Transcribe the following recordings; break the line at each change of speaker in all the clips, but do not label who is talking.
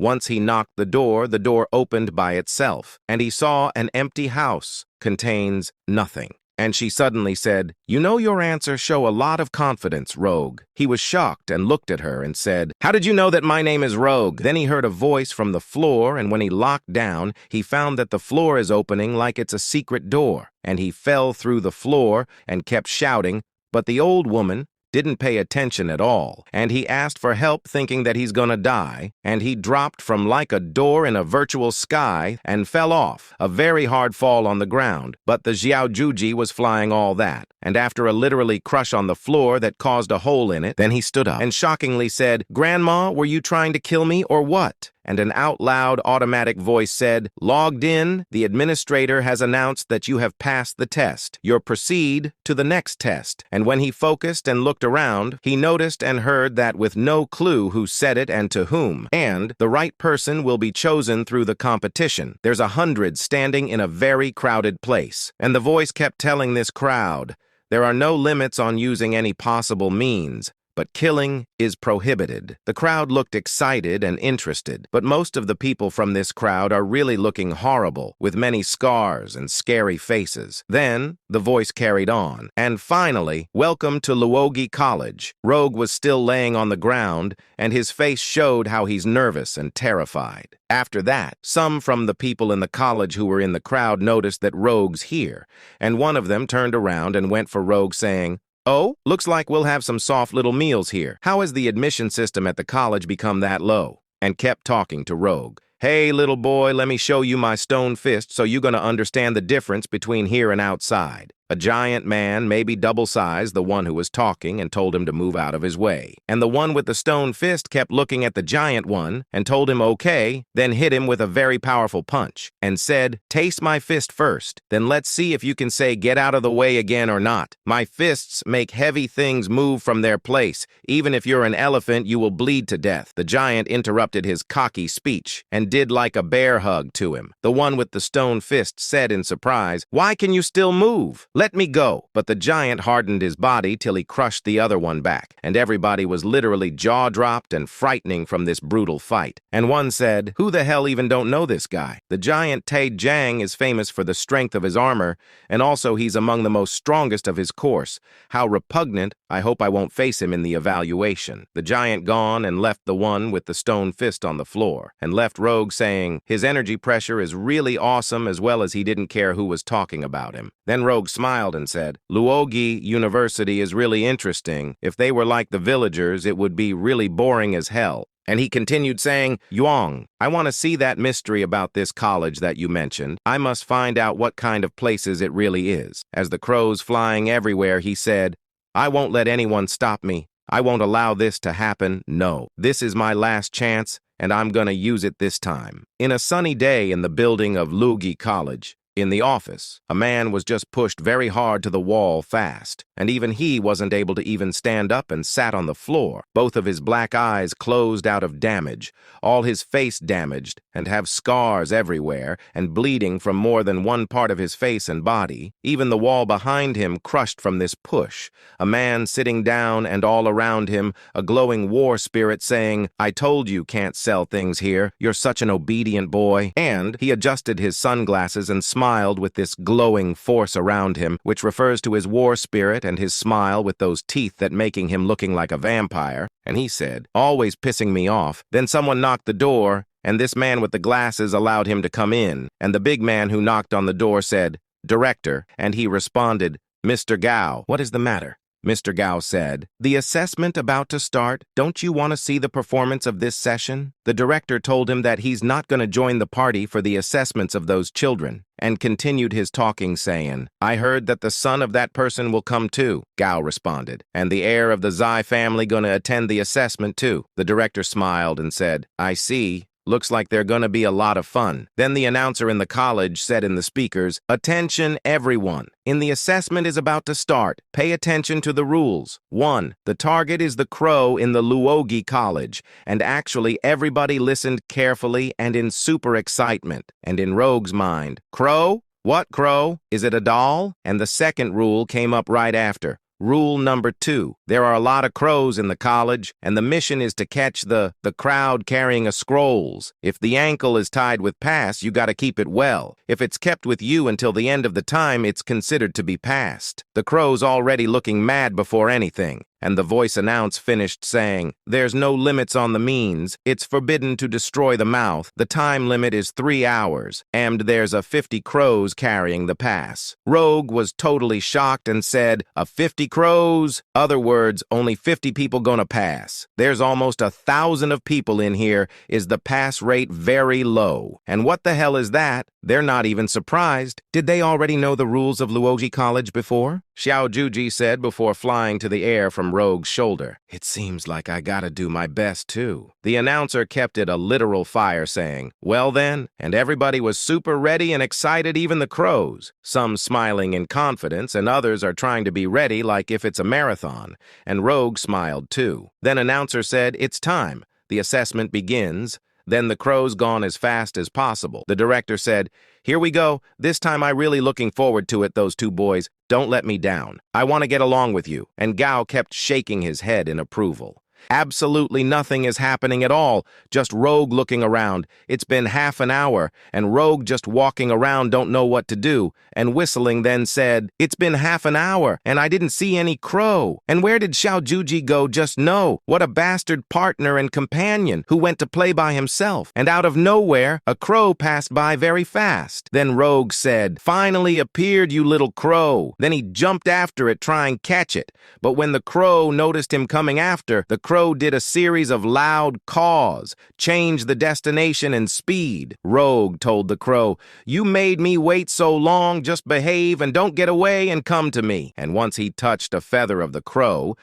Once he knocked the door opened by itself, and he saw an empty house contains nothing. And she suddenly said, "You know your answers show a lot of confidence, Rogue." He was shocked and looked at her and said, "How did you know that my name is Rogue?" Then he heard a voice from the floor, and when he locked down, he found that the floor is opening like it's a secret door. And he fell through the floor and kept shouting, but the old woman didn't pay attention at all, and he asked for help thinking that he's gonna die, and he dropped from like a door in a virtual sky and fell off, a very hard fall on the ground, but the Xiaojuji was flying all that, and after a literally crush on the floor that caused a hole in it, then he stood up and shockingly said, "Grandma, were you trying to kill me or what?" And an out-loud automatic voice said, "Logged in, the administrator has announced that you have passed the test. You'll proceed to the next test." And when he focused and looked around, he noticed and heard that with no clue who said it and to whom, and the right person will be chosen through the competition. There's 100 standing in a very crowded place. And the voice kept telling this crowd, there are no limits on using any possible means, but killing is prohibited. The crowd looked excited and interested, but most of the people from this crowd are really looking horrible, with many scars and scary faces. Then, the voice carried on. And finally, welcome to Luogi College. Rogue was still laying on the ground, and his face showed how he's nervous and terrified. After that, some from the people in the college who were in the crowd noticed that Rogue's here, and one of them turned around and went for Rogue saying, "Oh, looks like we'll have some soft little meals here. How has the admission system at the college become that low?" And kept talking to Rogue. "Hey, little boy, let me show you my stone fist so you're gonna understand the difference between here and outside." A giant man, maybe double-sized, the one who was talking, and told him to move out of his way. And the one with the stone fist kept looking at the giant one and told him okay, then hit him with a very powerful punch and said, "Taste my fist first, then let's see if you can say get out of the way again or not. My fists make heavy things move from their place. Even if you're an elephant, you will bleed to death." The giant interrupted his cocky speech and did like a bear hug to him. The one with the stone fist said in surprise, "Why can you still move? Let me go." But the giant hardened his body till he crushed the other one back, and everybody was literally jaw-dropped and frightening from this brutal fight. And one said, "Who the hell even don't know this guy? The giant Tai Jang is famous for the strength of his armor, and also he's among the most strongest of his course. How repugnant. I hope I won't face him in the evaluation." The giant gone and left the one with the stone fist on the floor, and left Rogue saying, his energy pressure is really awesome, as well as he didn't care who was talking about him. Then Rogue smiled and said, "Luogi University is really interesting. If they were like the villagers, it would be really boring as hell." And he continued saying, "Yuang, I want to see that mystery about this college that you mentioned. I must find out what kind of places it really is." As the crows flying everywhere, he said, "I won't let anyone stop me. I won't allow this to happen. No, this is my last chance, and I'm gonna use it this time." In a sunny day in the building of Luogi College, in the office, a man was just pushed very hard to the wall fast, and even he wasn't able to even stand up and sat on the floor, both of his black eyes closed out of damage, all his face damaged, and have scars everywhere, and bleeding from more than one part of his face and body, even the wall behind him crushed from this push, a man sitting down and all around him, a glowing war spirit saying, "I told you can't sell things here, you're such an obedient boy," and he adjusted his sunglasses and smiled with this glowing force around him, which refers to his war spirit and his smile with those teeth that making him looking like a vampire. And he said, "Always pissing me off." Then someone knocked the door, and this man with the glasses allowed him to come in, and the big man who knocked on the door said, "Director," and he responded, "Mr. Gao, what is the matter?" Mr. Gao said, "The assessment about to start. Don't you want to see the performance of this session?" The director told him that he's not going to join the party for the assessments of those children, and continued his talking saying, "I heard that the son of that person will come too," Gao responded, "and the heir of the Zai family going to attend the assessment too." The director smiled and said, "I see. Looks like they're gonna be a lot of fun." Then the announcer in the college said in the speakers, "Attention everyone. The assessment is about to start. Pay attention to the rules. 1. The target is the crow in the Luogi College." And actually everybody listened carefully and in super excitement. And in Rogue's mind, "Crow? What crow? Is it a doll?" And the second rule came up right after. Rule number 2. There are a lot of crows in the college, and the mission is to catch the crowd carrying a scrolls. If the ankle is tied with pass, you gotta keep it well. If it's kept with you until the end of the time, it's considered to be passed. The crow's already looking mad before anything, and the voice announce finished saying, "There's no limits on the means. It's forbidden to destroy the mouth. The time limit is 3 hours, and there's a 50 crows carrying the pass." Rogue was totally shocked and said, "A 50 crows? Other words, only 50 people gonna pass. There's almost 1,000 of people in here. Is the pass rate very low? And what the hell is that?" They're not even surprised. Did they already know the rules of Luoji College before? Xiao Juji said before flying to the air from Rogue's shoulder. "It seems like I gotta do my best, too." The announcer kept it a literal fire, saying, "Well then," and everybody was super ready and excited, even the crows. Some smiling in confidence, and others are trying to be ready like if it's a marathon. And Rogue smiled, too. Then announcer said, "It's time. The assessment begins." Then the crows gone as fast as possible. The director said, "Here we go. This time I really looking forward to it, those two boys. Don't let me down. I want to get along with you." And Gao kept shaking his head in approval. Absolutely nothing is happening at all, just Rogue looking around. It's been half an hour, and Rogue just walking around don't know what to do, and whistling then said, "It's been half an hour, and I didn't see any crow. And where did Xiao Juji go just now? What a bastard partner and companion who went to play by himself." And out of nowhere, a crow passed by very fast. Then Rogue said, "Finally appeared, you little crow." Then he jumped after it, trying to catch it. But when the crow noticed him coming after, the crow did a series of loud caws, changed the destination and speed. Rogue told the crow, "You made me wait so long, just behave and don't get away and come to me." And once he touched a feather of the crow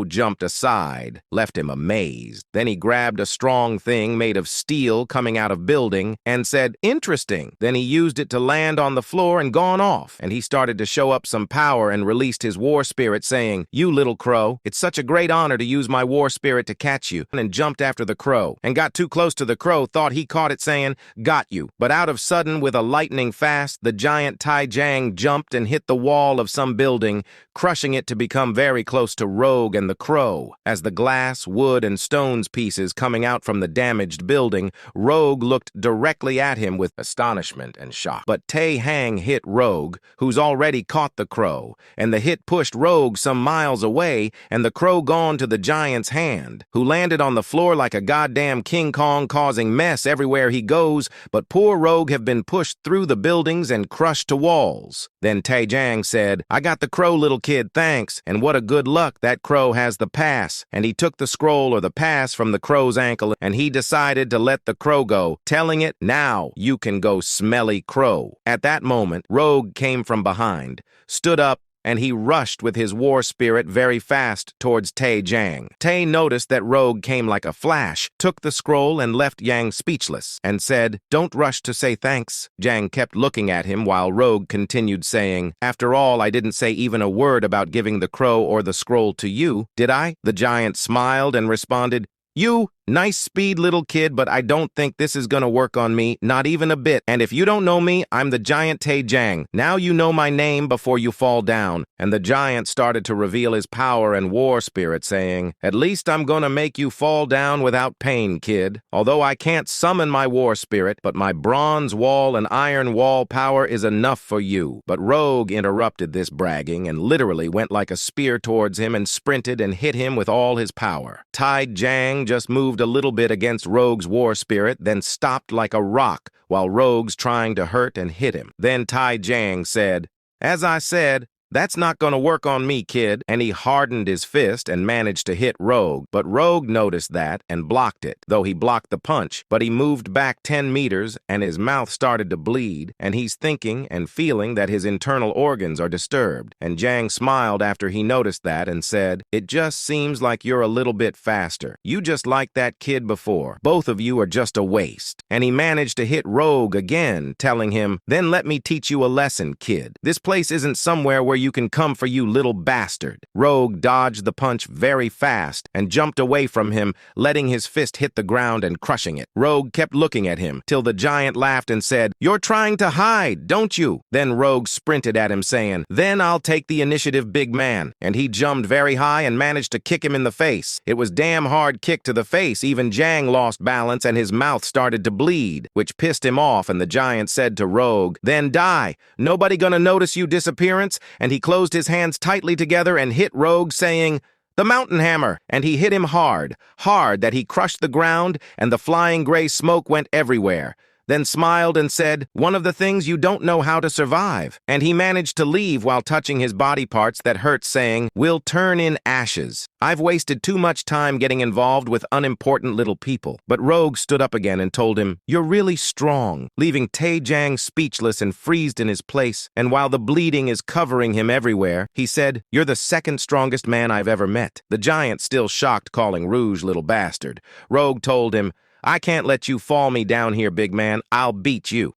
jumped aside, left him amazed. Then he grabbed a strong thing made of steel coming out of building and said, "Interesting." Then he used it to land on the floor and gone off. And he started to show up some power and released his war spirit, saying, "You little crow, it's such a great honor to use my war spirit to catch you," and jumped after the crow, and got too close to the crow, thought he caught it saying, "Got you." But out of sudden, with a lightning fast, the giant Taijang jumped and hit the wall of some building, crushing it to become very close to Rogue and the crow. As the glass, wood, and stones pieces coming out from the damaged building, Rogue looked directly at him with astonishment and shock. But Tae-hang hit Rogue, who's already caught the crow, and the hit pushed Rogue some miles away, and the crow gone to the giant's hand, who landed on the floor like a goddamn King Kong, causing mess everywhere he goes. But poor Rogue have been pushed through the buildings and crushed to walls. Then Taejang said, "I got the crow, little kid, thanks. And what a good luck, that crow has the pass." And he took the scroll or the pass from the crow's ankle, and he decided to let the crow go, telling it, "Now you can go, smelly crow." At that moment, Rogue came from behind, stood up, and he rushed with his war spirit very fast towards Tae-jang. Tae noticed that Rogue came like a flash, took the scroll and left Yang speechless, and said, "Don't rush to say thanks." Jang kept looking at him while Rogue continued saying, "After all, I didn't say even a word about giving the crow or the scroll to you, did I?" The giant smiled and responded, "You, nice speed, little kid, but I don't think this is gonna work on me, not even a bit. And if you don't know me, I'm the giant Taejang. Now you know my name before you fall down." And the giant started to reveal his power and war spirit, saying, "At least I'm gonna make you fall down without pain, kid. Although I can't summon my war spirit, but my bronze wall and iron wall power is enough for you." But Rogue interrupted this bragging and literally went like a spear towards him and sprinted and hit him with all his power. Taejang just moved a little bit against Rogue's war spirit, then stopped like a rock while Rogue's trying to hurt and hit him. Then Taejang said, "As I said, that's not gonna work on me, kid." And he hardened his fist and managed to hit Rogue, but Rogue noticed that and blocked it, though he blocked the punch. But he moved back 10 meters and his mouth started to bleed, and he's thinking and feeling that his internal organs are disturbed. And Jang smiled after he noticed that and said, "It just seems like you're a little bit faster. You just like that kid before. Both of you are just a waste." And he managed to hit Rogue again, telling him, "Then let me teach you a lesson, kid. This place isn't somewhere where you can come for you, little bastard. Rogue dodged the punch very fast and jumped away from him, letting his fist hit the ground and crushing it. Rogue kept looking at him till the giant laughed and said, "You're trying to hide, don't you?" Then Rogue sprinted at him saying, "Then I'll take the initiative, big man." And he jumped very high and managed to kick him in the face. It was damn hard kick to the face. Even Jang lost balance and his mouth started to bleed, which pissed him off, and the giant said to Rogue, "Then die. Nobody gonna notice you disappearance?" And he closed his hands tightly together and hit Rogue, saying, "The mountain hammer!" And he hit him hard, hard that he crushed the ground and the flying gray smoke went everywhere. Then smiled and said, "One of the things you don't know how to survive." And he managed to leave while touching his body parts that hurt, saying, "We'll turn in ashes. I've wasted too much time getting involved with unimportant little people." But Rogue stood up again and told him, "You're really strong," leaving Taejang speechless and freezed in his place. And while the bleeding is covering him everywhere, he said, "You're the second strongest man I've ever met." The giant, still shocked, calling Rouge little bastard. Rogue told him, "I can't let you fall me down here, big man. I'll beat you."